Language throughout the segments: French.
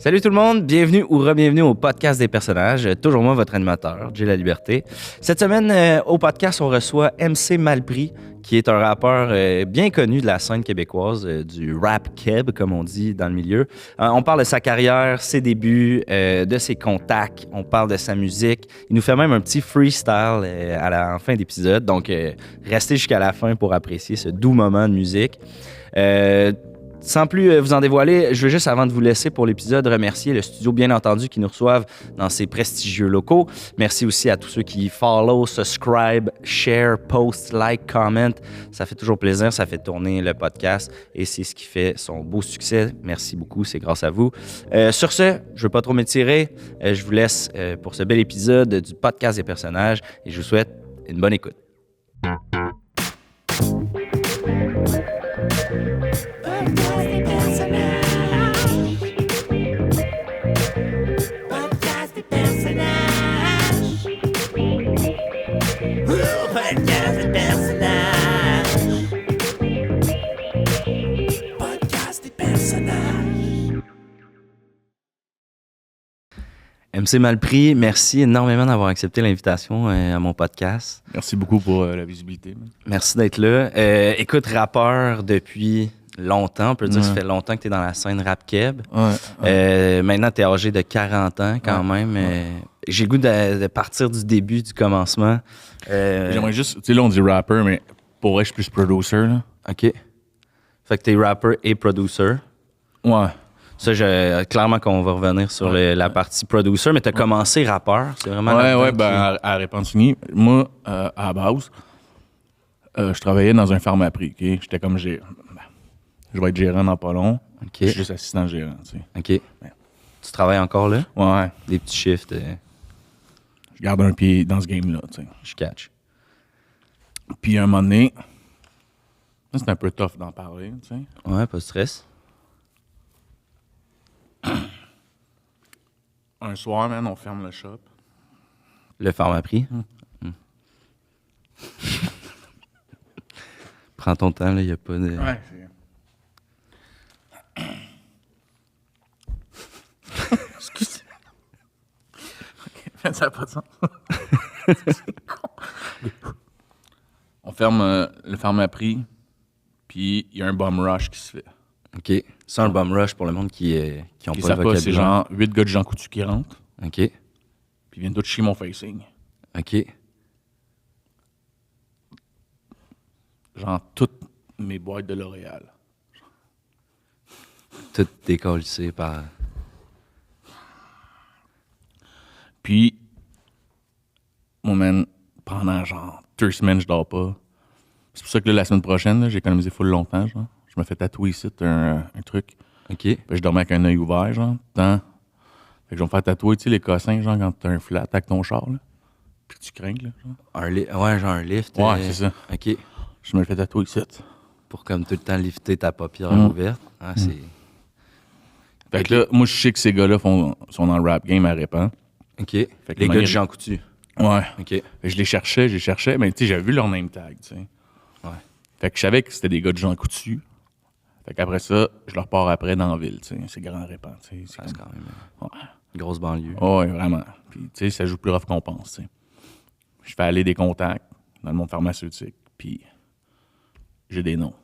Salut tout le monde, bienvenue ou re-bienvenue au podcast des personnages. Toujours moi, votre animateur, Jay La Liberté. Cette semaine, au podcast, on reçoit MC Malpris, qui est un rappeur bien connu de la scène québécoise, du rap keb, comme on dit dans le milieu. On parle de sa carrière, ses débuts, de ses contacts, on parle de sa musique. Il nous fait même un petit freestyle en fin d'épisode, donc restez jusqu'à la fin pour apprécier ce doux moment de musique. Sans plus vous en dévoiler, je veux juste, avant de vous laisser pour l'épisode, remercier le studio, bien entendu, qui nous reçoivent dans ces prestigieux locaux. Merci aussi à tous ceux qui follow, subscribe, share, post, like, comment. Ça fait toujours plaisir, ça fait tourner le podcast et c'est ce qui fait son beau succès. Merci beaucoup, c'est grâce à vous. Sur ce, je ne veux pas trop m'étirer. Je vous laisse pour ce bel épisode du podcast des personnages et je vous souhaite une bonne écoute. MC Malpris, merci énormément d'avoir accepté l'invitation à mon podcast. Merci beaucoup pour la visibilité. Merci d'être là. Écoute, rappeur depuis longtemps, on peut dire que ça fait longtemps que tu es dans la scène rap keb. Maintenant, tu es âgé de 40 ans quand même. J'ai le goût de partir du début, du commencement. J'aimerais juste, tu sais, là on dit rapper, mais pour vrai, je suis plus producer. Là. OK. Fait que tu es rapper et producer. Ouais. Ça, clairement qu'on va revenir sur la partie producer, mais tu as commencé rappeur, c'est vraiment... À Repentigny. Moi, à la base, je travaillais dans un pharmaprix, OK? J'étais comme je vais être gérant dans pas long. OK. Je suis juste assistant gérant, tu sais. OK. Ouais. Tu travailles encore là? Ouais. Des petits shifts. Je garde un pied dans ce game-là, tu sais. Je catch. Puis à un moment donné, c'est un peu tough d'en parler, tu sais. Ouais, pas de stress. Un soir, man, on ferme le shop. Le pharmaprix? Prends ton temps, là, il n'y a pas de... Ouais, c'est... Excusez. OK, ça n'a pas de sens. On ferme le pharmaprix, puis il y a un bum rush qui se fait. OK. C'est un bum rush pour le monde qui ont pas le vocabulaire. C'est genre 8 gars de Jean Coutu qui rentrent. OK. Puis ils viennent tous chier mon facing. OK. Genre toutes mes boîtes de L'Oréal. Tout décollissé par... Puis, mon man, pendant genre 2 semaines, je dors pas. C'est pour ça que là, la semaine prochaine, là, j'ai économisé full longtemps, genre. Je me fais tatouer ici un truc. OK. Puis je dormais avec un œil ouvert, genre, tant. Fait que je vais me faire tatouer, tu sais, les cossins, genre, quand t'as un flat avec ton char, là. Puis tu crains, là, genre. Ouais, genre un lift. Ouais, c'est ça. OK. Je me le fais tatouer ici. Pour comme tout le temps lifter ta paupière ouverte. Ah, c'est... Fait que là, moi, je sais que ces gars-là sont dans le rap game à Répand. OK. Fait que Les gars de Jean Coutu. Ouais. OK. Fait que je les cherchais, mais tu sais, j'avais vu leur name tag, tu sais. Ouais. Fait que je savais que c'était des gars de Jean Coutu. Fait qu'après ça, je leur pars après dans la ville, tu sais. C'est Grand Répand, tu sais. C'est quand même... Ouais. Grosse banlieue. Ouais, vraiment. Puis, tu sais, ça joue plus rough qu'on pense, tu sais. Je fais aller des contacts dans le monde pharmaceutique, puis j'ai des noms.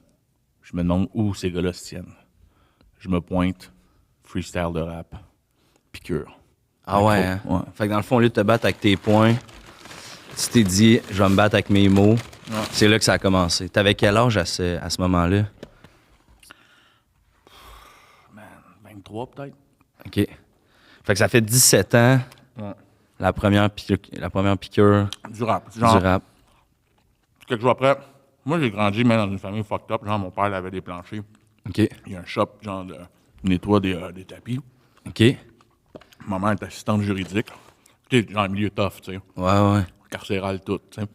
Je me demande où ces gars-là se tiennent. Je me pointe, freestyle de rap, piqûre. Ah ouais, hein? Ouais. Fait que dans le fond, au lieu de te battre avec tes poings, tu t'es dit, je vais me battre avec mes mots. Ouais. C'est là que ça a commencé. T'avais quel âge à ce moment-là? Man, 23 peut-être. OK. Fait que ça fait 17 ans, ouais. la première piqûre du rap. Genre, du rap. Quelques jours après, moi j'ai grandi même dans une famille fucked up. Genre, mon père avait des planchers. OK. Il y a un shop, genre, de nettoie des tapis. OK. Ma mère est assistante juridique. Tu sais, genre, un milieu tough, tu sais. Ouais. Carcéral, tout, tu sais.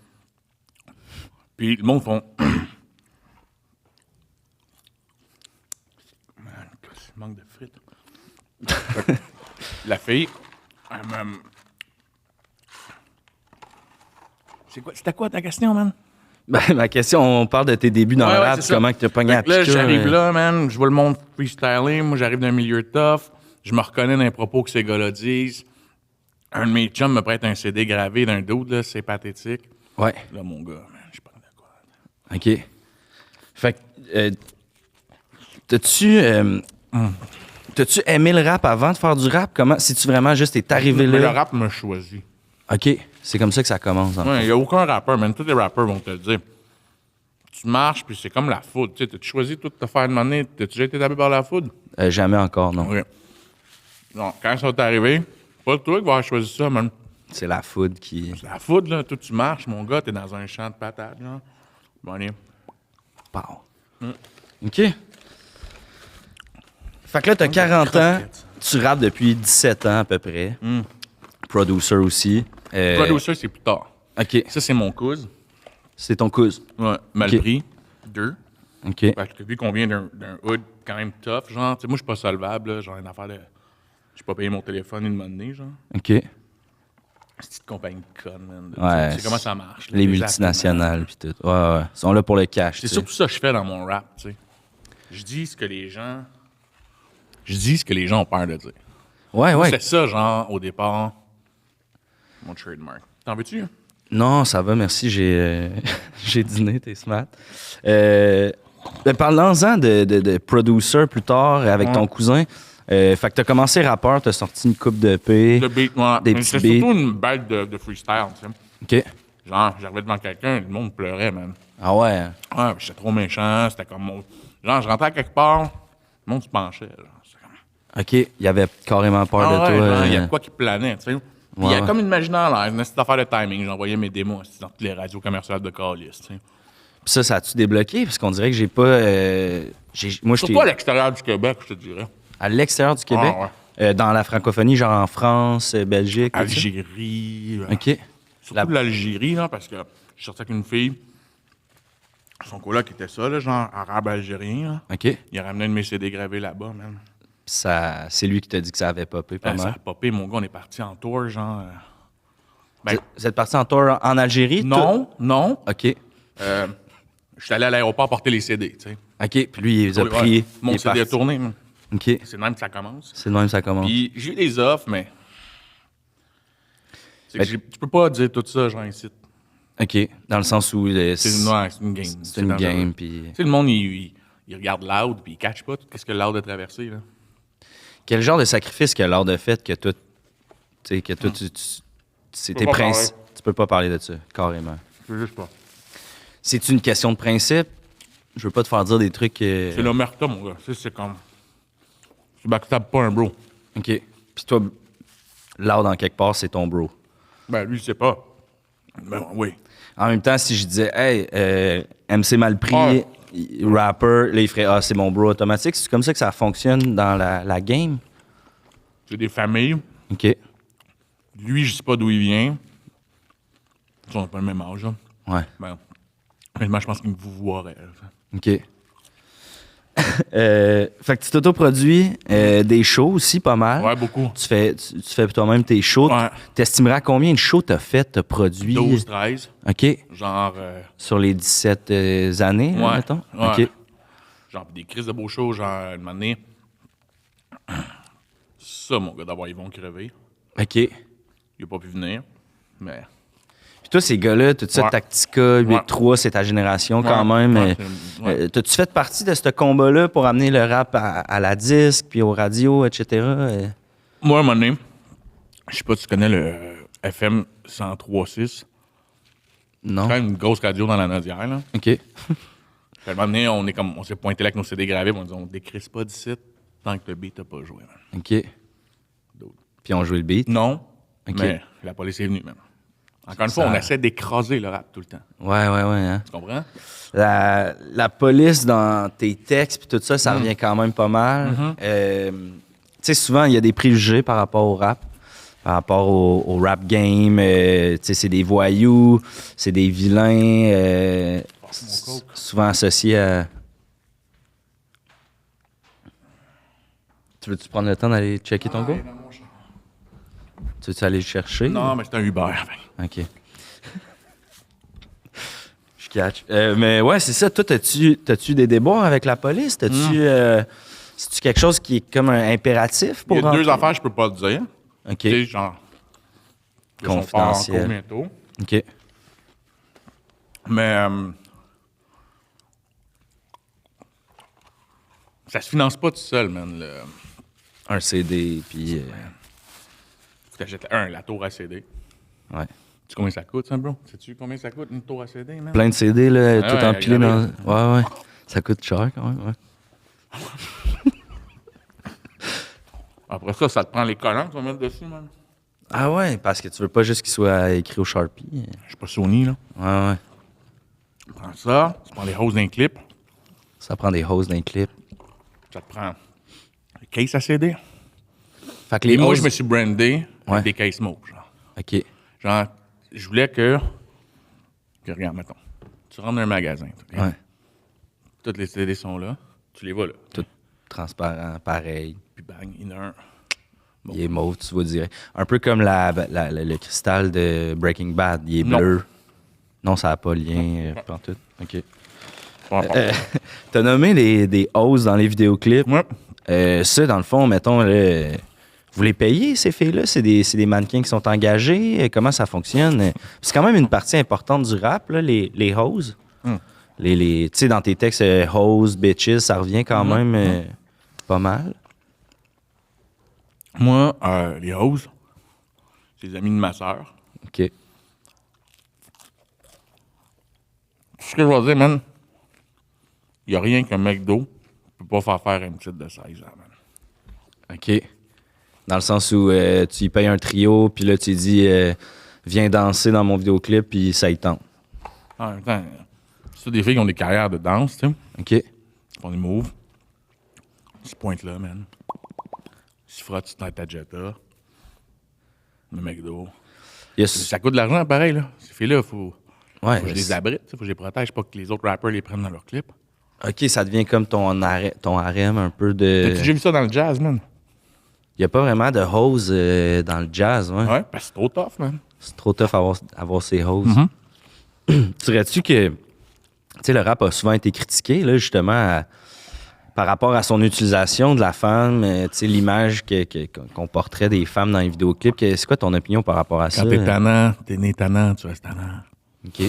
Puis le monde font. Man, il manque de frites. La fille, elle me. C'était quoi ta question, man? Ben, ma question, on parle de tes débuts dans le rap, comment tu as pogné la piqûre. Là, j'arrive là, man, je vois le monde freestyler, moi j'arrive d'un milieu tough, je me reconnais dans les propos que ces gars-là disent. Un de mes chums me prête un CD gravé d'un dude, là, c'est pathétique. Ouais. Là, mon gars, man, je parle de quoi? OK. Fait que, t'as-tu aimé le rap avant de faire du rap? Comment, si tu vraiment juste t'es arrivé Mais le là? rap m'a choisi. OK. C'est comme ça que ça commence. Il n'y a aucun rappeur, même tous les rappeurs vont te le dire. Tu marches, puis c'est comme la foudre. Tu sais, t'as-tu choisi tout de te faire demander? T'as-tu déjà été tapé par la foudre? Jamais encore, non. Oui. Non, quand ça t'est arrivé, pas toi qui vas avoir choisi ça, même. C'est la foudre qui... C'est la foudre, là. Toi, tu marches, mon gars, t'es dans un champ de patates, là. Bon, allez. Pow. OK. Fait que là, t'as 40 ans, tu rappes depuis 17 ans à peu près. Producer aussi. Producer, c'est plus tard. OK. Ça, c'est mon cousin. C'est ton cousin. Ouais, mal Ok. pris. 2. OK. Parce que vu qu'on vient d'un hood quand même tough, genre, tu sais, moi, je suis pas solvable, là. Genre, une affaire de. J'ai pas payé mon téléphone une monnaie, genre. OK. C'est une petite compagnie de connes, man. Ouais, Tu sais comment ça marche. là, Les des multinationales puis tout. Ouais. Ils sont là pour le cash. C'est tu sais. surtout ça que je fais dans mon rap, tu sais. Je dis ce que les gens. Je dis ce que les gens ont peur de dire. Ouais. C'est ça, genre, au départ, mon trademark. T'en veux-tu? Non, ça va, merci. J'ai j'ai dîné, t'es smart. Parlons-en de producer plus tard avec ton cousin. Fait que t'as commencé rappeur, t'as sorti une coupe de P. Le beat, ouais. Des Mais petits c'était beats. surtout une balle de freestyle, tu sais. OK. Genre, j'arrivais devant quelqu'un, le monde pleurait, man. Ah ouais. Ouais, j'étais trop méchant, c'était comme... Genre, je rentrais à quelque part, le monde se penchait, genre. C'était comme... OK. Il avait carrément peur de Ah toi. ouais, genre, il y a quoi qui planait, tu sais. Puis il y a Ouais. comme une imaginaire là, une petite affaire de timing. J'envoyais mes démos dans toutes les radios commerciales de Callis, tu sais. Puis ça a-tu débloqué? Parce qu'on dirait que j'ai pas... moi, j'étais Surtout à l'extérieur du Québec, je te dirais. à l'extérieur du Québec. Ah, Dans la francophonie, genre en France, Belgique. tout ça? Algérie. OK. Surtout de l'Algérie, là, parce que je suis sorti avec une fille. Son coloc était ça, là, genre arabe algérien. Là. OK. Il a ramené un de mes CD gravés là-bas, même. Puis c'est lui qui t'a dit que ça avait popé pas Ça mal. a popé, mon gars, on est parti en tour, genre. Ben, Vous êtes parti en tour en Algérie? non, non. tout? OK. Je suis allé à l'aéroport porter les CD, tu sais. OK. Puis lui, il les a Ouais, pris. il Mon est CD a parti. tourné, man. OK. C'est de même que ça commence. C'est de même que ça commence. Puis j'ai eu des offres, mais. C'est que Ben, tu peux pas dire tout ça, genre, ici. OK. Dans le sens où C'est une game. c'est une dangereux. game. Puis Tu sais, le monde, il regarde Loud, puis il catch pas tout ce que Loud a traversé, là. quel genre de sacrifice que l'art de fait que toi, tu sais, que toi, c'est peux tes pas principes. Tu peux pas parler de ça, carrément. Je veux juste pas. C'est une question de principe. Je veux pas te faire dire des trucs. C'est l'omerta, mon gars. Tu sais, c'est comme. Tu backstabs pas un bro. OK. Puis toi, l'art dans quelque part, c'est ton bro. Ben, lui, il sait pas. Ben, oui. En même temps, si je disais, hey, MC Malpris, Ouais. rapper, là, il ferait, ah, c'est mon bro automatique. C'est comme ça que ça fonctionne dans la game. C'est des familles. OK. Lui, je sais pas d'où il vient. Ils ont pas le même âge, là. Ouais. Ben, honnêtement, je pense qu'il me vous voirait. OK. Fait que tu t'autoproduis des shows aussi, pas mal. Ouais, beaucoup. Tu fais toi-même tes shows. Ouais. T'estimeras combien de shows t'as fait, t'as produit? 12, 13. OK. Genre. Sur les 17 années, là, Ouais. mettons? Ouais. OK. Genre des crises de beaux shows, genre, une année. Ça, mon gars, d'abord, ils vont crever. OK. Il a pas pu venir. Mais. Puis toi, ces gars-là, tout ça, Ouais. Tactica, 8-3, c'est ta génération quand Ouais. même. Ouais, ouais. T'as-tu fait partie de ce combat-là pour amener le rap à la disque, puis aux radios, etc.? Moi, à un moment donné, je sais pas si tu connais le FM 103.6. Non? C'est quand même une grosse radio dans la Nodière, là. OK. Puis à un moment donné, on s'est pointé là avec nos CD gravés, on dit on décrisse pas d'ici tant que le beat n'a pas joué, man. OK. Puis on joue le beat? Non, OK. mais la police est venue, man. Encore une fois, on essaie d'écraser le rap tout le temps. Ouais, hein? Tu comprends? La police dans tes textes puis tout ça, ça revient quand même pas mal. Tu sais, souvent, il y a des préjugés par rapport au rap, par rapport au rap game. Tu sais, c'est des voyous, c'est des vilains, souvent associés à... Tu veux-tu prendre le temps d'aller checker ton gars? Tu veux-tu aller le chercher? Non, mais c'est un Uber. OK. Je catch. Mais ouais, c'est ça. Toi, t'as-tu des débats avec la police? T'as-tu... C'est-tu quelque chose qui est comme un impératif pour Il y a deux rentrer? affaires que je peux pas te dire. OK. Tu sais, genre... que son père Confidentiel. encore bientôt. OK. Mais... ça se finance pas tout seul, man. Un CD, puis... Tu t'achètes la tour à CD. ouais. Tu sais combien ça coûte, ça, bro? Sais-tu combien ça coûte, une tour à CD, man? Plein de CD, là, Ah tout ouais, empilé regardez. dans... Ouais. Ça coûte cher, quand même, ouais. Après ça, ça te prend les collants que tu vas mettre dessus, man. Ah ouais, parce que tu veux pas juste qu'il soit écrit au Sharpie. Je suis pas Sony, là. Ouais. Tu prends ça, tu prends les hoses d'un clip, Ça prend des hoses d'un clip. ça te prend les cases à CD. Fait que Et les moi, hoses... je me suis brandé Ouais. avec des cases smoke, genre. OK. Genre, je voulais que regarde, mettons, tu rentres dans un magasin, ok? Ouais. Toutes les CD sont là, tu les vois là. Tout transparent, pareil. Puis bang, il y en a un. Il est mauve, tu vois direct. Un peu comme le cristal de Breaking Bad. Il est Non. bleu. Non, ça n'a pas lien, pantoute. OK. Peu importe. T'as nommé des hoses dans les vidéoclips. Ouais. Ça, dans le fond, mettons, là, vous les payez, ces filles-là? C'est des mannequins qui sont engagés? Comment ça fonctionne? C'est quand même une partie importante du rap, là, les hoses. Mm. Tu sais, dans tes textes, hose, bitches, ça revient quand même pas mal. Moi, les hoses, c'est les amis de ma sœur. OK. Tout ce que je vais dire, man, il n'y a rien qu'un McDo ne peut pas faire un titre de 16 ans, man. OK. Dans le sens où tu y payes un trio, puis là, tu lui dis viens danser dans mon vidéoclip, puis ça y tente. En même temps, c'est des filles qui ont des carrières de danse, tu sais. OK. Ils font des moves. Ils se pointent là, man. Ils se frottent sur ta Jetta. Le McDo. Yes. Ça coûte de l'argent, pareil, là. Ces filles-là, il faut Ouais, que je les abrite, faut que je les protège, pas que les autres rappers les prennent dans leurs clips. OK, ça devient comme ton harem un peu de... T'as-tu déjà vu ça dans le jazz, man? Il n'y a pas vraiment de hose dans le jazz, ouais. Ouais, parce que c'est trop tough, man. C'est trop tough avoir ces hoses. Mhm. Dirais-tu que tu sais, le rap a souvent été critiqué, là, justement, par rapport à son utilisation de la femme, tu sais, l'image qu'on porterait des femmes dans les vidéoclips. C'est quoi ton opinion par rapport à ça? Quand t'es tannant, t'es né tannant, tu restes tannant. OK.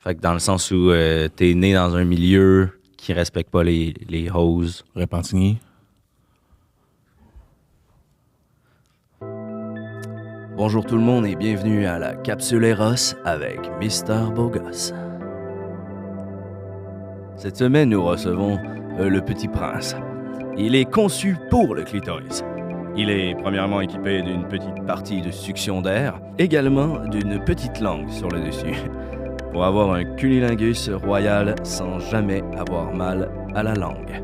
Fait que dans le sens où t'es né dans un milieu qui respecte pas les hoses. Repentigny. Bonjour tout le monde et bienvenue à la Capsule Eros avec Mister Bogos. Cette semaine, nous recevons le Petit Prince. Il est conçu pour le clitoris. Il est premièrement équipé d'une petite partie de succion d'air, également d'une petite langue sur le dessus, pour avoir un cunilingus royal sans jamais avoir mal à la langue.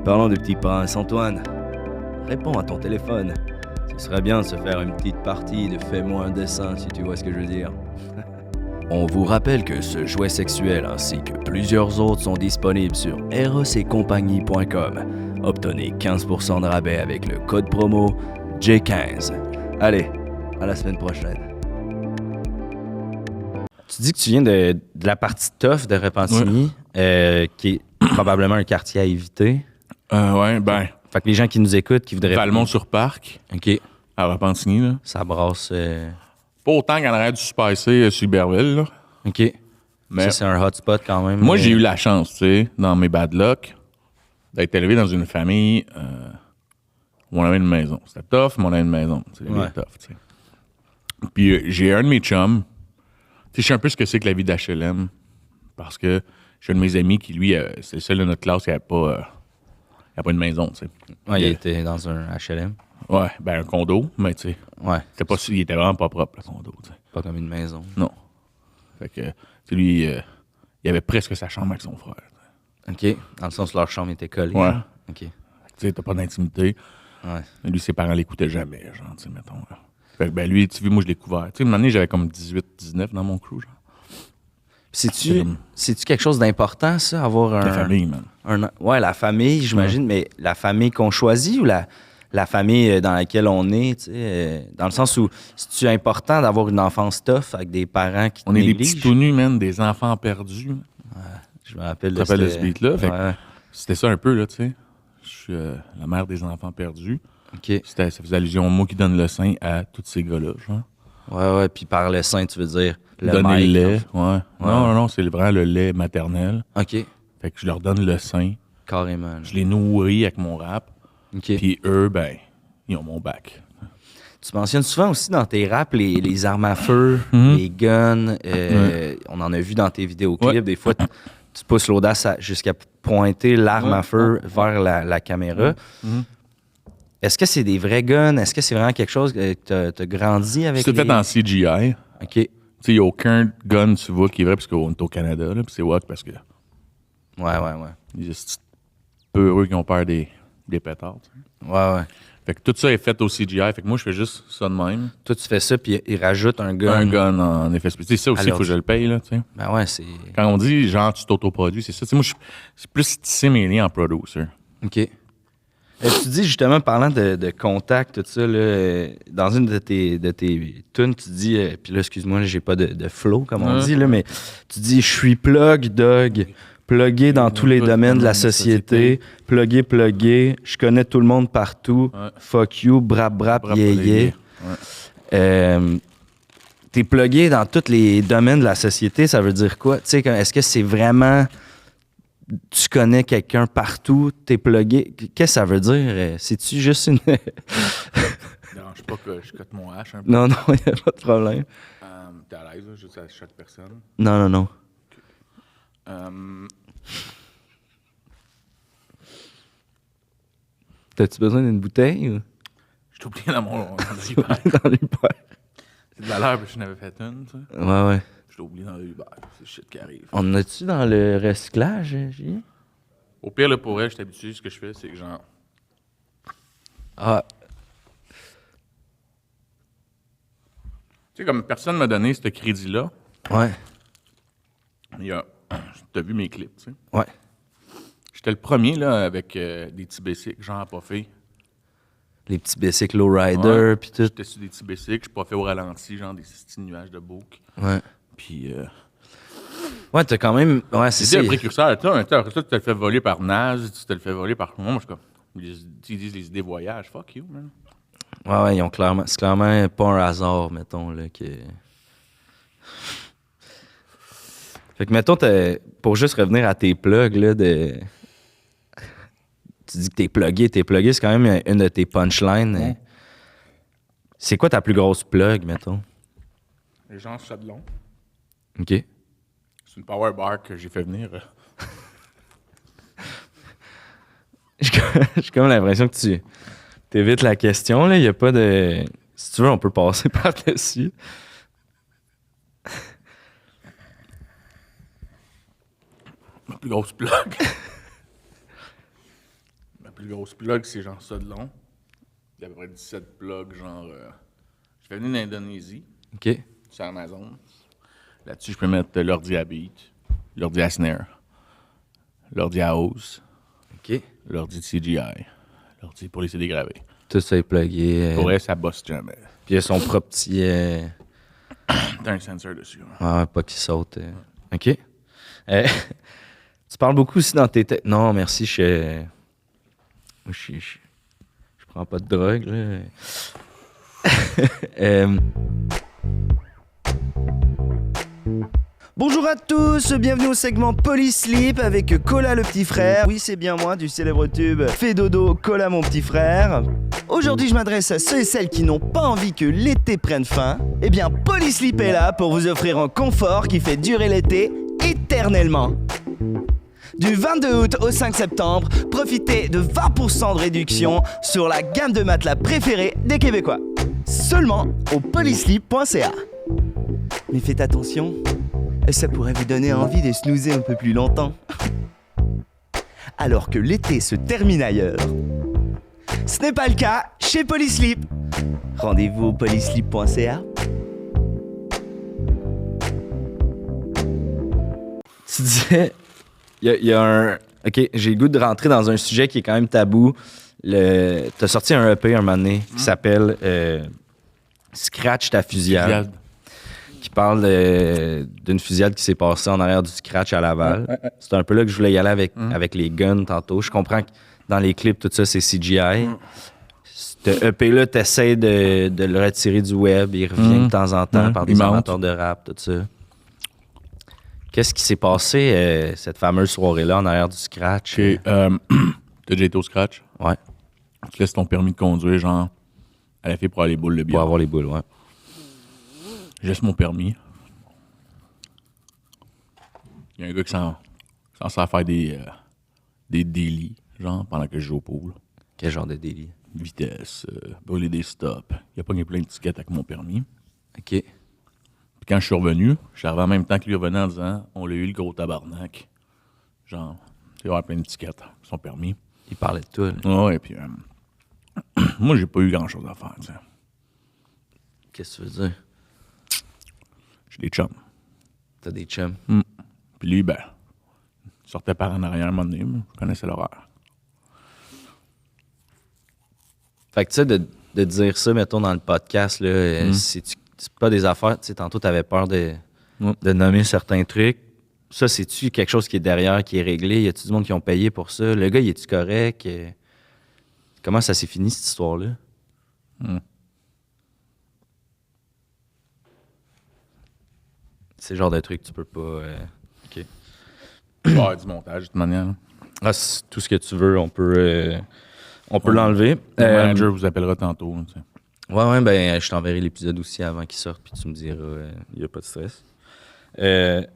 Parlons du Petit Prince, Antoine. Réponds à ton téléphone. Ce serait bien de se faire une petite partie de fais-moi un dessin, si tu vois ce que je veux dire. On vous rappelle que ce jouet sexuel ainsi que plusieurs autres sont disponibles sur erosetcompagnie.com. Obtenez 15% de rabais avec le code promo J15. Allez, à la semaine prochaine. Tu dis que tu viens de la partie tough de Repentigny, qui est probablement un quartier à éviter. Ouais, ben, Fait que les gens qui nous écoutent, qui voudraient... Valmont-sur-Parc, OK, à Repentigny, là. ça brasse... Pas autant qu'en arrière du Spicé sur Iberville, là. OK. Mais Ça, c'est un hotspot quand même. moi, j'ai eu la chance, tu sais, dans mes bad luck, d'être élevé dans une famille où on avait une maison. C'était tough, mais on avait une maison. C'est Ouais. tough, tu sais. Puis j'ai un de mes chums, tu sais, je sais un peu ce que c'est que la vie d'HLM, parce que j'ai un de mes amis qui, lui, c'est le seul de notre classe qui n'avait pas une maison, tu sais. Ouais, il était dans un HLM. Ouais, ben un condo, mais tu sais, Ouais, il était vraiment pas propre, le condo, tu sais. pas comme une maison. Non. Fait que, tu sais, lui, il avait presque sa chambre avec son frère. OK. Dans le sens où leur chambre était collée. Ouais. genre. OK. Tu sais, t'as pas d'intimité. Ouais. Mais lui, ses parents l'écoutaient jamais, genre, tu sais, mettons. Là. Fait que, ben lui, tu vois, moi, je l'ai couvert. Tu sais, une année, j'avais comme 18, 19 dans mon crew, genre. C'est-tu quelque chose d'important, ça, avoir un... La famille, man. Ouais, la famille, j'imagine, mais la famille qu'on choisit ou la famille dans laquelle on est, tu sais, dans le sens où c'est-tu important d'avoir une enfance tough avec des parents qui te On est des négligent? petits tout nus, man, des enfants perdus. Je me rappelle Tu te rappelles de ce beat-là? Fait que Ouais. C'était ça un peu, là, tu sais. Je suis la mère des enfants perdus. OK. Ça faisait allusion, moi qui donne le sein à tous ces gars-là, genre. Ouais, puis par le sein, tu veux dire le Donner mic, le lait, en ouais. fait. Non, c'est vraiment le lait maternel. OK, Fait que je leur donne le sein. carrément. Là. Je les nourris avec mon rap. OK. Puis eux, ben, ils ont mon bac. Tu mentionnes souvent aussi dans tes raps les armes à feu, les guns. On en a vu dans tes vidéoclips. Ouais. Des fois, tu pousses l'audace jusqu'à pointer l'arme à feu vers la caméra. Est-ce que c'est des vrais guns? Est-ce que c'est vraiment quelque chose que tu as grandi avec? C'est tout fait en CGI. OK. Tu sais, il n'y a aucun gun, tu vois, qui est vrai, parce qu'on est au Canada, là, puis c'est what, parce que Ouais. il y a ces peu heureux qui ont peur des pétards. Tu sais. Ouais. Fait que tout ça est fait au CGI. Fait que moi, je fais juste ça de même. Toi, tu fais ça, puis il rajoute un gun. Un gun en effet spécial. Ça aussi, il faut que je le paye, là, tu sais. Ben ouais, c'est... Quand on dit, genre, tu t'autoproduis, c'est ça. Tu sais, moi, c'est plus tisser mes liens en producer. OK. Tu dis justement, parlant de contact, tout ça, là, dans une de tes tunes, tu dis, puis là, excuse-moi, j'ai pas de flow, comme on dit, là, mais tu dis, je suis plug, dog, plugué dans tous les domaines de la société, plugué, je connais tout le monde partout, fuck you, brap, yeah. T'es plugué dans tous les domaines de la société, ça veut dire quoi? Tu sais, est-ce que c'est vraiment... Tu connais quelqu'un partout, t'es plugué. Qu'est-ce que ça veut dire? C'est-tu juste une... Dérange pas que je cote mon hache un peu. Non, il n'y a pas de problème. T'es à l'aise, là, juste à chaque personne. Non. T'as-tu besoin d'une bouteille ou? Je t'ai oublié dans mon Uber. Dans l'Uber. C'est de valeur, parce que je n'avais fait une, tu sais. Ouais. Je l'ai oublié dans le Uber. C'est shit qui arrive. On a-tu dans le recyclage, Julien? Au pire, là, pour elle, je suis habitué. Ce que je fais, c'est que genre... Ah, Tu sais, comme personne m'a donné ce crédit-là, ouais. il y a... T'as vu mes clips, tu sais. Ouais. J'étais le premier, là, avec des petits bicycles, genre à poffer. Les petits bicycles lowrider, puis tout. J'étais sur des petits bicycles, je poffais au ralenti, genre des petits nuages de bouc. Ouais. Puis... Ouais, t'as quand même... Ouais, c'est C'est ça. un précurseur. Après ça, tu te le fais voler par Naz, tu te le fais voler par... Moi, je suis comme... Ils disent les idées voyage. Fuck you, man. Ouais, ils ont clairement... C'est clairement pas un hasard, mettons, là, que... Fait que, mettons, pour juste revenir à tes plugs, là, tu dis que t'es plugué, c'est quand même une de tes punchlines. Ouais. C'est quoi ta plus grosse plug, mettons? Les gens se de long. OK. C'est une power bar que j'ai fait venir. J'ai comme l'impression que tu évites la question, là. Il n'y a pas de... Si tu veux, on peut passer par-dessus. Ma plus grosse plug. Ma plus grosse plug, c'est genre ça de long. Il y a à peu près 17 plugs, genre... Je fais venir d'Indonésie, OK. sur Amazon. Là-dessus, je peux mettre l'ordi à beat, l'ordi à snare, l'ordi à hausse, OK. l'ordi de CGI, l'ordi pour les CD gravés. Tout ça est plugué. Pour elle, ça bosse jamais. Puis il y a son propre petit... T'as un sensor dessus. Hein. Ah, pas qu'il saute. OK. Tu parles beaucoup aussi dans tes têtes. Non, merci, je prends pas de drogue, là. Bonjour à tous, bienvenue au segment Polysleep avec Cola le petit frère. Oui, c'est bien moi du célèbre tube Fais dodo, Cola mon petit frère. Aujourd'hui, je m'adresse à ceux et celles qui n'ont pas envie que l'été prenne fin. Eh bien, Polysleep est là pour vous offrir un confort qui fait durer l'été éternellement. Du 22 août au 5 septembre, profitez de 20% de réduction sur la gamme de matelas préférée des Québécois. Seulement au polysleep.ca. Mais faites attention, ça pourrait vous donner envie de snoozer un peu plus longtemps. Alors que l'été se termine ailleurs. Ce n'est pas le cas chez Polysleep. Rendez-vous au polysleep.ca. Tu disais, il y a un... OK, j'ai le goût de rentrer dans un sujet qui est quand même tabou. T'as sorti un EP un moment donné qui s'appelle Scratch ta fusillade. qui parle d'une fusillade qui s'est passée en arrière du Scratch à Laval. Ouais. C'est un peu là que je voulais y aller avec les guns tantôt. Je comprends que dans les clips, tout ça, c'est CGI. Ce EP-là, t'essaies de le retirer du web. Il revient de temps en temps par des amateurs de rap, tout ça. Qu'est-ce qui s'est passé cette fameuse soirée-là en arrière du Scratch? T'as déjà été au Scratch? Ouais, Tu laisses ton permis de conduire, genre, à la fille pour aller boules de bière. pour avoir les boules, ouais. Je laisse mon permis. Il y a un gars qui s'en sert à faire des délits, genre, pendant que je joue au pool. Quel genre de délit? Vitesse, brûler des stops. Il a pogné plein de tickets avec mon permis. OK. Puis quand je suis revenu, je suis arrivé en même temps que lui revenait en disant « On l'a eu, le gros tabarnak. » Genre, il va avoir plein de tickets, son permis. Il parlait de tout, là. Ouais, puis moi, j'ai pas eu grand-chose à faire, tu sais. Qu'est-ce que tu veux dire? J'ai des chums. T'as des chums? Puis lui, ben, il sortait par en arrière un moment donné, je connaissais l'horaire. Fait que tu sais, de dire ça, mettons, dans le podcast, là, c'est pas des affaires, tu sais, tantôt t'avais peur de nommer certains trucs. Ça, c'est-tu quelque chose qui est derrière, qui est réglé? Y a-tu du monde qui ont payé pour ça? Le gars, il est-tu correct? Comment ça s'est fini, cette histoire-là? C'est le genre de truc que tu peux pas... OK. Il va y avoir du montage, de toute manière. Là. Ah, c'est tout ce que tu veux, on peut l'enlever. Le manager vous appellera tantôt. Tu sais. Ouais, ben, je t'enverrai l'épisode aussi avant qu'il sorte, puis tu me diras, il n'y a pas de stress. C'est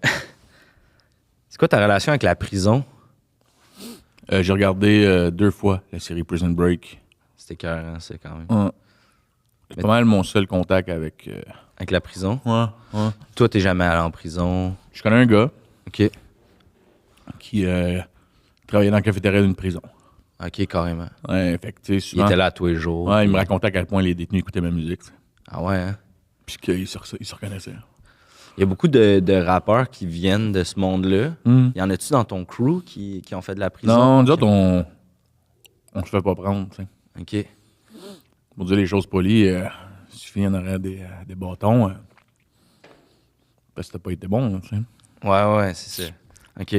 quoi ta relation avec la prison? J'ai regardé 2 fois la série Prison Break. C'était écœurant, c'est quand même. Ouais. C'est pas mal mon seul contact avec... Avec la prison? Ouais. Toi, t'es jamais allé en prison? Je connais un gars OK. qui travaillait dans la cafétéria d'une prison. OK, carrément. Ouais, fait que, tu sais, Il souvent... était là tous les jours. Ouais, il me racontait à quel point les détenus écoutaient ma musique. Tu sais. Ah ouais, hein? Puis qu'ils se reconnaissaient. Il y a beaucoup de rappeurs qui viennent de ce monde-là. Y en a-tu dans ton crew qui ont fait de la prison? Non, nous autres, on se fait pas prendre, tu sais. OK. Pour dire les choses polies, il suffit qu'il y en aurait des bâtons. Parce que t'as pas été bon, tu sais. Ouais, c'est ça. OK.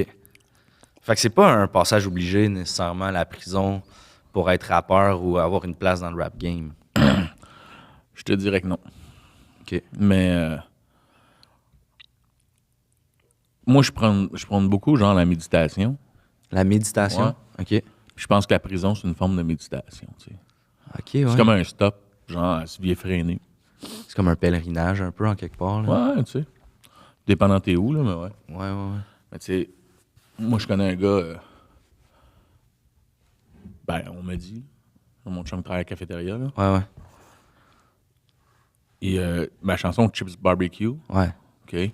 Fait que c'est pas un passage obligé, nécessairement, à la prison pour être rappeur ou avoir une place dans le rap game. Je te dirais que non. OK. Mais moi, je prends beaucoup, genre, la méditation. La méditation? Ouais. OK. Puis je pense que la prison, c'est une forme de méditation, tu sais. OK, ouais. C'est comme un stop, genre, à se vie effréné. C'est comme un pèlerinage, un peu, en quelque part. Là. Ouais, tu sais. Dépendant t'es où, là, mais ouais. Ouais. Mais tu sais, moi, je connais un gars... ben, on m'a dit, mon chum travaille à la cafétéria, là. Ouais. Et ma chanson Chips Barbecue, Ouais. OK,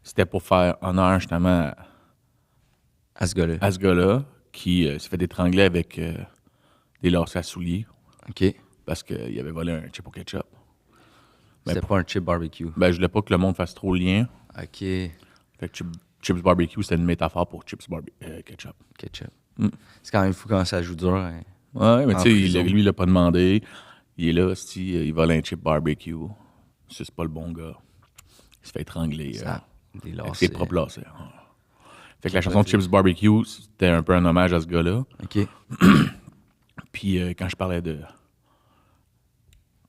c'était pour faire honneur, justement, À ce gars-là. à ce gars-là qui s'est fait étrangler avec des lacets à souliers OK. parce qu'il avait volé un chip au ketchup. C'était pas un chip barbecue. Ben, je voulais pas que le monde fasse trop le lien. OK. Fait que Chips Barbecue, c'était une métaphore pour Chips Ketchup. Ketchup. C'est quand même fou quand ça joue dur. Hein. Ouais, mais En tu sais, prison. lui, il l'a pas demandé. Il est là, il vole un chip barbecue. C'est pas le bon gars. Il se fait étrangler Ça, des avec lacets. ses propres lacets. Fait que la chanson Chips Barbecue, c'était un peu un hommage à ce gars-là. OK. Puis quand je parlais de...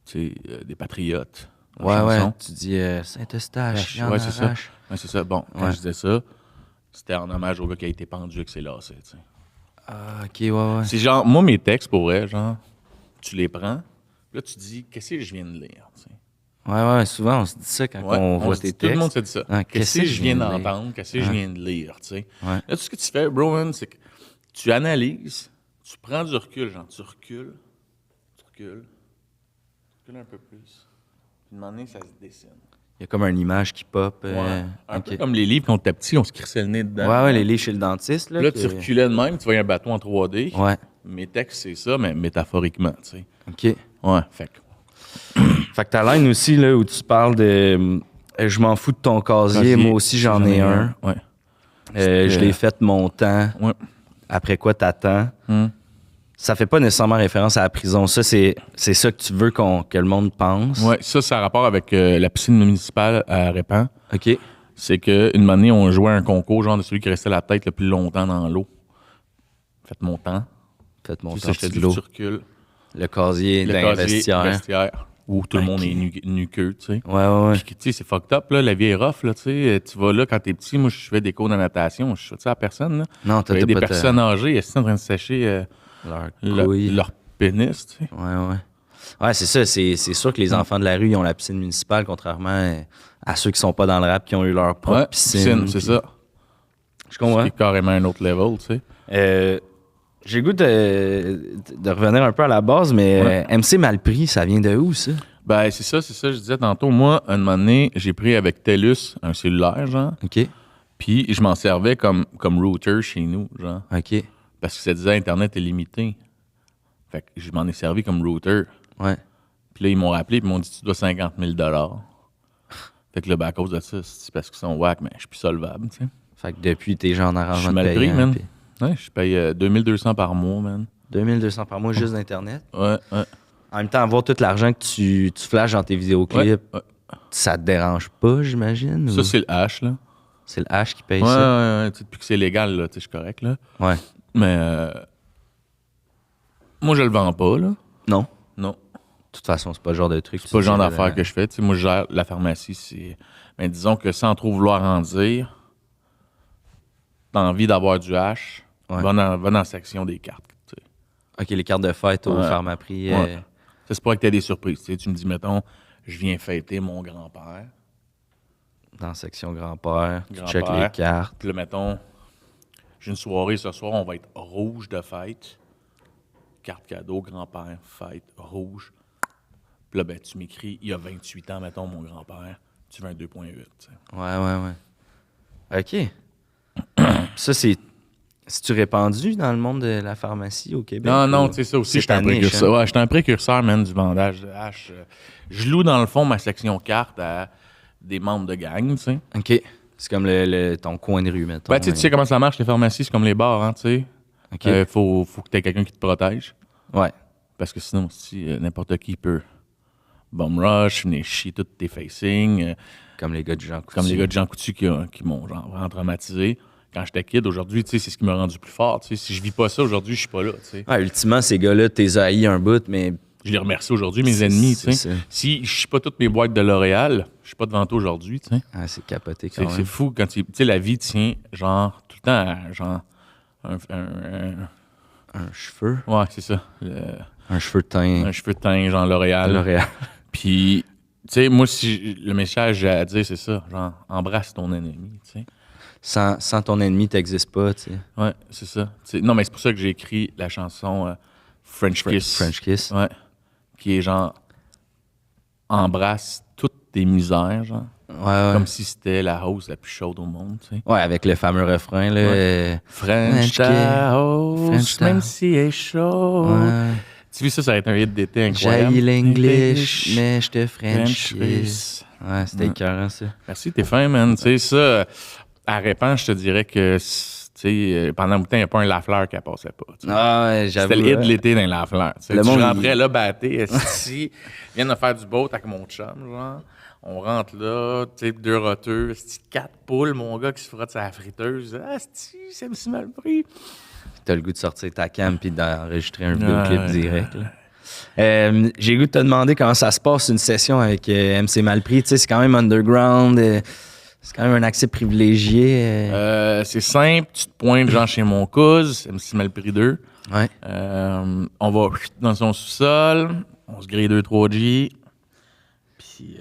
Tu sais, des patriotes. Ouais. chanson, Tu dis Saint-Eustache, il y en ouais, c'est ça. arrache. Ouais, c'est ça. Bon, quand Ouais. je disais ça, c'était en hommage au gars qui a été pendu avec ses lacets, tu sais. Ah, OK, ouais. C'est genre, moi, mes textes, pour vrai, genre, tu les prends, puis là, tu dis, qu'est-ce que je viens de lire, tu sais. Ouais, souvent, on se dit ça quand Ouais, on voit se tes dit- Tout le textes. monde se dit ça. Ah, qu'est-ce que je viens de lire? d'entendre, qu'est-ce que je viens de lire, tu sais. Ouais. Là, tout ce que tu fais, bro, man, c'est que tu analyses, tu prends du recul, genre, tu recules un peu plus. Puis, à un moment donné, ça se dessine. Il y a comme une image qui pop. Un OK. peu comme les livres, quand on était petit, on se crissait le nez dedans. Ouais, les livres chez le dentiste. Là, Puis là, que- tu reculais de même, tu voyais un bateau en 3D. Ouais. Mes textes, c'est ça, mais métaphoriquement, tu sais. OK. Ouais, fait que... Fait que ta ligne aussi, là, où tu parles de je m'en fous de ton casier, moi aussi j'en ai un. Ouais. Je l'ai fait mon temps. Ouais. Après quoi t'attends? Ça fait pas nécessairement référence à la prison. Ça, c'est ça que tu veux que le monde pense. Ouais, ça a rapport avec la piscine municipale à Répand. OK. C'est qu'une année, on jouait un concours, genre de celui qui restait la tête le plus longtemps dans l'eau. Faites mon temps. Faites mon Puis temps ça, je te de dis, l'eau. tu recules. Le casier Le d'un casier, vestiaire, où tout le monde Ok. est nu-queue, tu sais. Ouais. Puis, tu sais, c'est fucked up, là. La vie est rough, là, tu sais. Tu vas là, quand t'es petit, moi, je fais des cours de natation. Je suis à personne, là. Non, Il y a des pas personnes âgées, elles sont en train de sécher leur couille. leur pénis, tu sais. Ouais. Ouais, c'est ça. C'est sûr que les enfants de la rue, ils ont la piscine municipale, contrairement à ceux qui sont pas dans le rap, qui ont eu leur propre Ouais, piscine. c'est puis- ça. Je comprends. C'est carrément un autre level, tu sais. J'ai le goût de revenir un peu à la base, mais MC Malpris, ça vient de où, ça? Ben, c'est ça, je disais tantôt. Moi, un moment donné, j'ai pris avec TELUS un cellulaire, genre, OK. puis je m'en servais comme router chez nous, genre, OK. parce que ça disait Internet est limité. Fait que je m'en ai servi comme router. Ouais. Puis là, ils m'ont rappelé, puis ils m'ont dit, tu dois 50 000 $. Fait que là, ben, à cause de ça, c'est parce qu'ils sont whack, mais je suis plus solvable, tu sais. Fait que depuis, t'es genre en Je arrangement suis de mal pris, payant, man. puis Ouais, je paye 2200 par mois, man. 2200 par mois juste d'Internet. Ouais. En même temps, avoir tout l'argent que tu flashes dans tes vidéoclips, Ouais. ça te dérange pas, j'imagine? Ça, ou c'est le H, là. c'est le H qui paye Ouais, ça? ouais. Tu sais, depuis que c'est légal, là, tu sais, je suis correct, là. Ouais. Mais moi, je le vends pas, là. Non. Non. De toute façon, c'est pas le genre de truc. C'est pas le genre d'affaires que je fais. Tu sais, moi, je gère la pharmacie. C'est... Mais disons que sans trop vouloir en dire, t'as envie d'avoir du H, Ouais. va dans la section des cartes. Tu sais. OK, les cartes de fête au Ouais. Pharmaprix. Ouais. Ça, c'est pas que t'aies des surprises. Tu sais, tu me dis, mettons, je viens fêter mon grand-père. Dans la section grand-père, tu Grand-père. checkes les cartes. Puis là, mettons, j'ai une soirée ce soir, on va être rouge de fête. Carte cadeau, grand-père, fête, rouge. Puis là, ben, tu m'écris, il y a 28 ans, mettons, mon grand-père. Tu veux un 2.8, tu sais. Ouais. OK. Ça, c'est-tu répandu dans le monde de la pharmacie au Québec? Non, ou tu sais, ça aussi, c'est j'étais un ta niche, précurseur. hein? Ouais, j'étais un précurseur, man, du vendage de hache. Je loue, dans le fond, ma section carte à des membres de gang, tu sais. OK. C'est comme ton coin de rue, mettons. Ben, tu sais comment ça marche, les pharmacies, c'est comme les bars, hein, tu sais. OK. Faut que tu aies quelqu'un qui te protège. Ouais. Parce que sinon, si n'importe qui peut bomb rush, venir chier tous tes facings, Comme les gars de Jean Coutu. comme les gars de Jean Coutu qui m'ont genre vraiment traumatisé. Quand j'étais kid, aujourd'hui, tu sais, c'est ce qui m'a rendu plus fort. Tu sais. Si je vis pas ça aujourd'hui, je suis pas là, tu sais. Ouais, ultimement, ces gars-là, t'es haïs un bout, mais Je les remercie aujourd'hui, mes ennemis, tu sais. c'est ça. Si je suis pas toutes mes boîtes de L'Oréal, je suis pas devant toi aujourd'hui, tu sais. c'est capoté quand C'est même. fou quand tu sais, la vie tient, genre, tout le temps, à, genre, Un cheveu. ouais, c'est ça. Un cheveu teint. Un cheveu de teint, genre L'Oréal. L'Oréal. Puis, tu sais, moi, si le message que j'ai à dire, c'est ça. Genre, embrasse ton ennemi, tu sais. Sans ton ennemi, t'existes pas, tu sais. Ouais, c'est ça. T'sais, non, mais c'est pour ça que j'ai écrit la chanson French Kiss. French Kiss. Ouais. Qui est genre, embrasse toutes tes misères, genre. Ouais. Comme si c'était la hausse la plus chaude au monde, tu sais. Ouais, avec le fameux refrain, là. Ouais. French ta hausse, French ta- même si elle est chaude. Ouais. Tu vois, ça aurait été un hit d'été incroyable. J'ai l'English, mais je te French French kiss. kiss. Ouais, c'était écœurant, ça. Merci, t'es fin, man. Tu sais, ça, à Répand, je te dirais que, tu sais, pendant un bout de temps, il n'y a pas un Lafleur qui passait pas. Tu sais. Ah, ouais, j'avoue. C'était le hit de ouais. l'été dans Lafleur. Tu sais. Le Je monde, rentrais là, batté, esti, viens de faire du boat avec mon chum, genre. On rentre là, tu sais, 2 roteux, esti, 4 poules, mon gars qui se frotte sa friteuse. Ah, esti, c'est si mal pris. T'as le goût de sortir ta cam puis d'enregistrer un Ouais, vidéoclip ouais. direct. Là. J'ai le goût de te demander comment ça se passe une session avec MC Malpris. Tu sais, c'est quand même underground. C'est quand même un accès privilégié. C'est simple, tu te pointes genre chez mon cousin, MC Malpris 2. Ouais. On va dans son sous-sol, on se grille 2-3 G. Puis,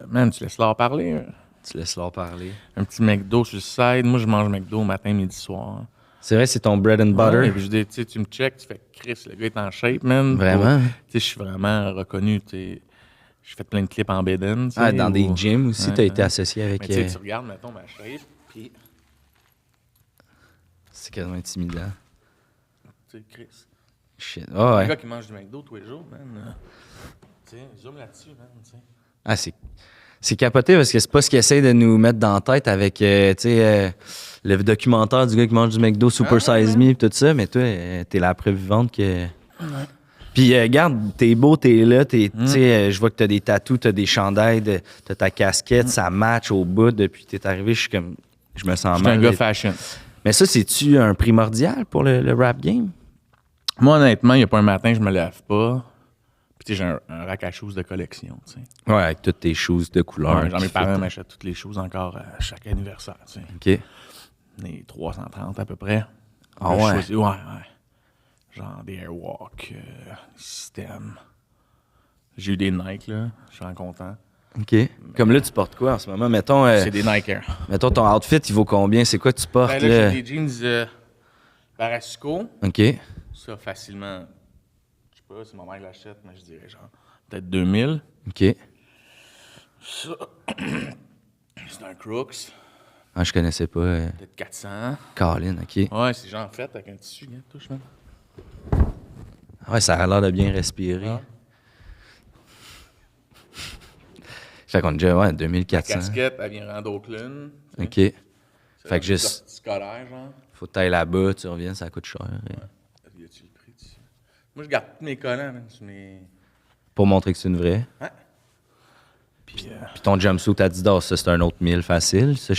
man, tu laisses leur parler. Hein. Tu laisses leur parler. Un petit McDo sur le side. Moi, je mange McDo matin, midi, soir. C'est vrai, c'est ton bread and butter. Ouais, puis je dis, tu sais, tu me check, tu fais Chris, le gars est en shape, man. Vraiment? Tu sais, je suis vraiment reconnu, tu sais. J'ai fait plein de clips en Beden, tu sais. Ah, dans des ou- gyms aussi, Ouais, t'as été ouais. associé avec. Mais tu sais, tu regardes, mettons, ma shape, puis, C'est quasiment intimidant. tu sais, Chris. Shit. Ah Un ouais. gars qui mange du McDo tous les jours, man. Tu sais, zoom là-dessus, man, tu sais. Ah, C'est capoté parce que c'est pas ce qu'ils essayent de nous mettre dans la tête avec, tu sais, le documentaire du gars qui mange du McDo Super Size Me et tout ça, mais toi, t'es la preuve vivante que... Puis, regarde, t'es beau, t'es là, tu sais, je vois que t'as des tatous, t'as des chandails, t'as ta casquette, ça match au bout. Depuis que t'es arrivé, je me sens Je suis mal. un gars fashion. Mais ça, c'est-tu un primordial pour le rap game? Moi, honnêtement, il n'y a pas un matin, je me lève pas. Puis, tu sais, j'ai un rack à shoes de collection, tu sais. Ouais, avec toutes tes choses de couleur. Ouais, genre, mes parents m'achètent toutes les choses encore à chaque anniversaire, tu sais. OK. Les 330 à peu près. Ah Là, ouais? ouais. Genre des Airwalk, des systèmes. J'ai eu des Nike, là. Je suis vraiment content. OK. Comme là, tu portes quoi en ce moment? Mettons, C'est des Nike Air. mettons ton outfit, il vaut combien? C'est quoi que tu portes? Ben là, là? j'ai des jeans Barasco. OK. Ça, facilement, je sais pas si ma mère l'achète, mais je dirais genre peut-être 2000. OK. Ça, c'est un Crooks. Ah, je connaissais pas. Peut-être 400. Colin, OK. Ouais, c'est genre fait avec un tissu, regarde, touche, man. Ouais, ça a l'air de bien respirer. Ah. Fait qu'on est déjà, ouais, La 2400. casquette, elle vient rendre Oakland. OK. C'est Fait que juste, sortie scolaire, genre. faut que t'ailles là-bas, tu reviens, ça coûte cher. Y a-tu le prix dessus? Moi, je garde tous mes collants, man, sur mes... Pour montrer que c'est une vraie. Ouais. Puis, Puis ton jumpsuit Adidas, ça, c'est un autre 1000 facile. Ça,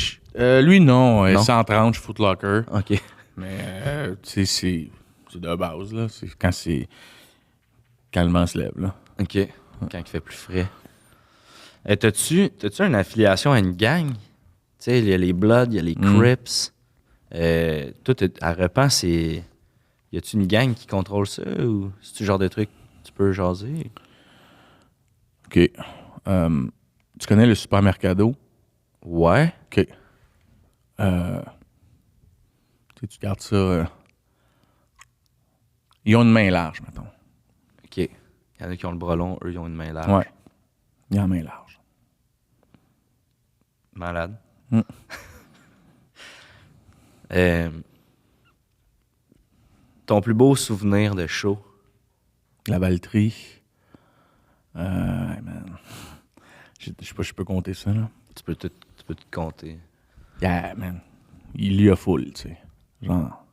lui, non. Non? 130, je Foot Locker. OK. Mais, tu sais, c'est de base, là. C'est quand le vent se lève, là. OK. Quand il fait plus frais. T'as-tu une affiliation à une gang? Tu sais, il y a les Bloods, il y a les Crips. Toi, à Repens, c'est... Y a-tu une gang qui contrôle ça ou c'est-tu le genre de truc que tu peux jaser? OK. Tu connais le Supermercado? Ouais. OK. Tu gardes ça... ils ont une main large, mettons. OK. Il y en a qui ont le bras long, eux, ils ont une main large. Ouais. Ils ont une main large. Malade. Mm. Ton plus beau souvenir de show? La Valtrie. Hey, man. Je sais pas si je peux compter ça, là. Tu peux tout compter. Yeah, man. Il y a full, tu sais. Genre,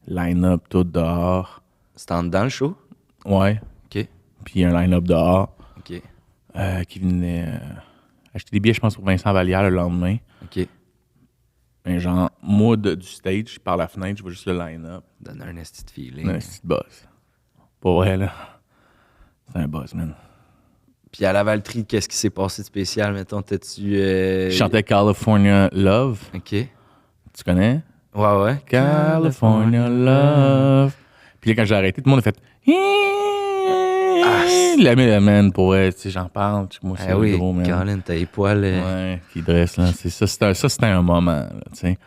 line-up tout dehors. C'était en dedans le show? Ouais. OK. Puis un line-up dehors OK. qui venait acheter des billets, je pense, pour Vincent Vallière le lendemain. OK. Mais genre, moi, du stage, par la fenêtre, je vois juste le line-up. Donne un esti de feeling. Un petit buzz. Pour vrai, là. C'est un buzz, man. Puis à la Valtrie, qu'est-ce qui s'est passé de spécial? Mettons, t'as-tu... Je chantais California Love. OK. Tu connais? Ouais. California Love. Puis là, quand j'ai arrêté, tout le monde a fait... La man, pour vrai, tu sais, j'en parle. Moi, c'est oui, gros, man. Colin, t'as les poils... Ouais, qui dresse, là. C'est ça, c'était un moment, là, tu sais.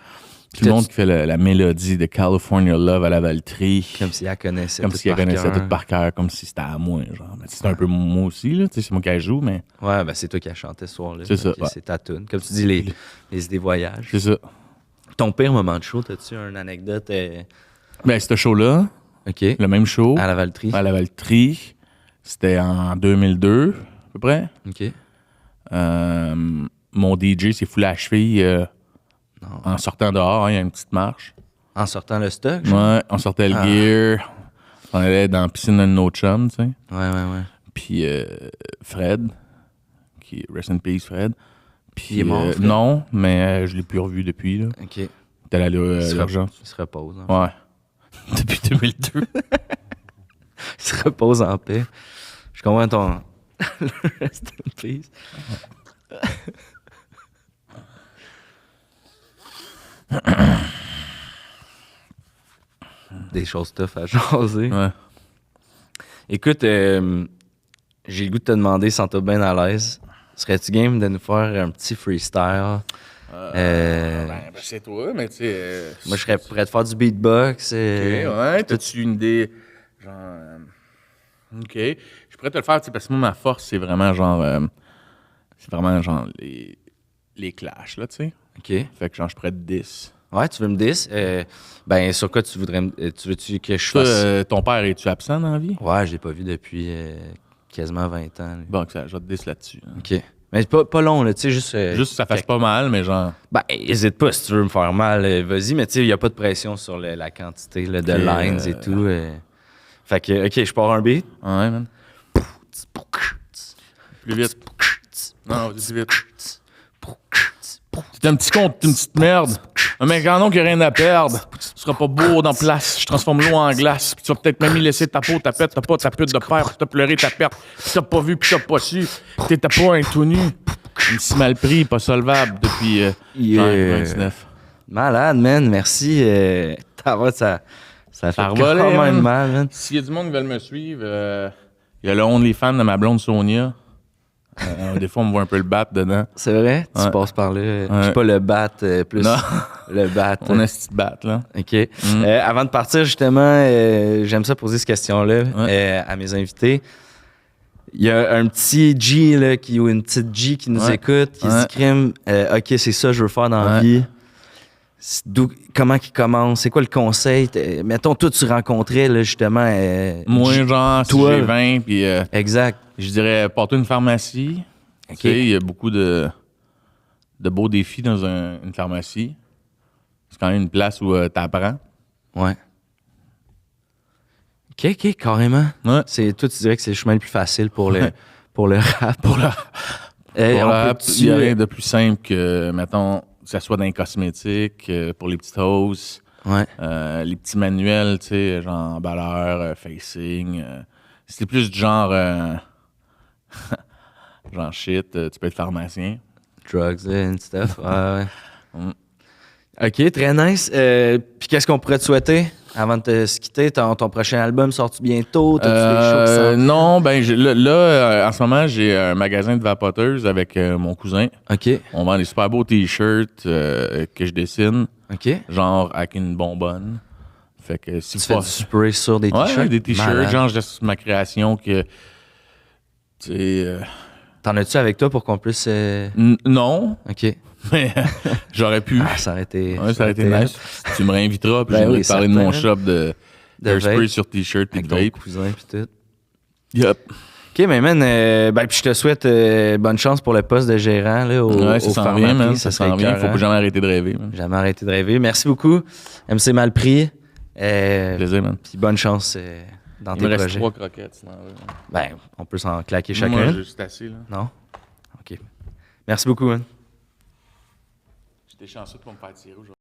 Tout le monde qui fait la mélodie de California Love à la Valtrie. Comme si elle connaissait Comme tout si elle par connaissait cœur. tout par cœur, comme si c'était à moi, genre. Mais c'est un peu moi aussi, là. Tu sais, c'est moi qui la joue, mais Ouais, ben c'est toi qui as chanté ce soir-là. C'est ça, Ok, ouais. C'est ta tune. Comme tu dis, les idées voyages. c'est ça. Ton pire moment de show, t'as-tu une anecdote? Ben, ce show-là, OK. le même show, À la Valtrie. à la Valtrie, c'était en 2002, à peu près. OK. Mon DJ s'est foulé à la cheville Non. en sortant dehors. Hein, il y a une petite marche. En sortant le stock? genre? Ouais, on sortait le gear. On allait dans la piscine d'un de nos chums, tu sais. Ouais. Puis Fred, qui rest in peace, Fred. Puis, Il est mort, Fred? non, mais je l'ai plus revu depuis, là. OK. Il T'es allé à se l'urgence. Il se repose. En fait. Ouais. Depuis 2002. Il se repose en paix. Je comprends ton... Rest in peace. Des choses tough à jaser. Ouais. Écoute, j'ai le goût de te demander, sans toi bien à l'aise, serais-tu game de nous faire un petit freestyle? Ben, c'est toi, mais tu sais. Moi, je serais prêt à te faire du beatbox. Ok, ouais. T'as-tu une idée? Genre. Ok. Je suis prêt à te le faire, tu sais, parce que moi, ma force, c'est vraiment genre. Les clashs, là, tu sais. OK. Fait que genre, je suis prêt de 10. Ouais, tu veux me dis? Ben, sur quoi tu voudrais tu veux-tu que je Toi, fasse? ton père, es-tu absent dans la vie? Ouais, je l'ai pas vu depuis quasiment 20 ans. lui. Bon, ça, je vais te 10 là-dessus. Hein. OK. Mais pas long, là, tu sais, juste... Juste que ça fasse pas mal, mais genre... Ben, hésite pas, si tu veux me faire mal, vas-y, mais tu sais, il n'y a pas de pression sur la quantité là, de Ok, lines et tout. Fait que, OK, je pars un beat. Ouais, man. Plus vite. Non, vas-y, plus vite. C'est un petit con, une petite merde. Un mec en nom qui a rien à perdre. Tu seras pas beau dans place. Je transforme l'eau en glace. Puis tu vas peut-être même y laisser ta peau, ta pète, t'as pas ta pute de père. Puis t'as pleuré ta perte. Puis t'as pas vu, puis t'as pas su. T'étais pas un tout nu. Un si mal pris, pas solvable depuis genre 99. Malade, man, merci. Ça fait Ça quand revolait, même man. mal, man. S'il y a du monde qui veut me suivre, il y a le OnlyFans de ma blonde Sonia. Des fois, on me voit un peu le bat dedans. C'est vrai? Tu Ouais. passes par là. Ouais. Je suis pas le bat, plus Non. le bat. On a ce petit bat, là. OK. Avant de partir, justement, j'aime ça poser cette question-là à mes invités. Il y a un petit G là, ou une petite G qui nous écoute, qui se dit crime, OK, c'est ça que je veux faire dans la vie. Comment qu'il commence? C'est quoi le conseil? Mettons, toi, tu rencontrais là, justement. Moi, genre, si toi, j'ai 20, puis exact. je dirais, porter une pharmacie. OK. Tu sais, il y a beaucoup de beaux défis dans une pharmacie. C'est quand même une place où t'apprends. Ouais. OK, carrément. Ouais. Toi, tu dirais que c'est le chemin le plus facile pour le, pour le rap. Pour la rap, peut-tu- il n'y a rien de plus simple que, mettons, que ça soit dans les cosmétiques, pour les petites hausses, Ouais. les petits manuels, tu sais, genre emballeur, facing. C'est plus du genre, genre shit, tu peux être pharmacien. Drugs and stuff. Ouais. OK, très nice. Puis qu'est-ce qu'on pourrait te souhaiter avant de se quitter? Ton prochain album sort-tu bientôt? T'as-tu des shows qui sortent? Non, ben là, en ce moment, j'ai un magasin de vapoteuse avec mon cousin. OK. On vend des super beaux t-shirts que je dessine, OK. genre avec une bonbonne. Fait que si Tu vous fais pas- du spray sur des t-shirts? Ouais, des t-shirts, Malade. genre je laisse ma création que tu sais T'en as-tu avec toi pour qu'on puisse... non, OK. mais j'aurais pu. Ah, ça aurait été... Ouais, ça aurait été nice. Tu me réinviteras, puis Ben je vais oui, te parler de mon certain, shop de spray vape. sur t-shirt et Avec de ton vape. cousin puis tout. Yep. OK, mais man, puis je te souhaite bonne chance pour le poste de gérant là, Ouais, ça au s'en vient, Pharmaprix. man. Ça serait s'en vient. Faut écœurant. pas jamais arrêter de rêver, man. Jamais arrêté de rêver. Merci beaucoup. MC Malpris. Plaisir, man. Puis bonne chance dans Il tes me reste projets. 3 croquettes, sinon. Ben, on peut s'en claquer Moi, chacun. j'ai juste assez, là. Non? OK. Merci beaucoup, man. J'étais chanceux de pas me faire tirer aujourd'hui.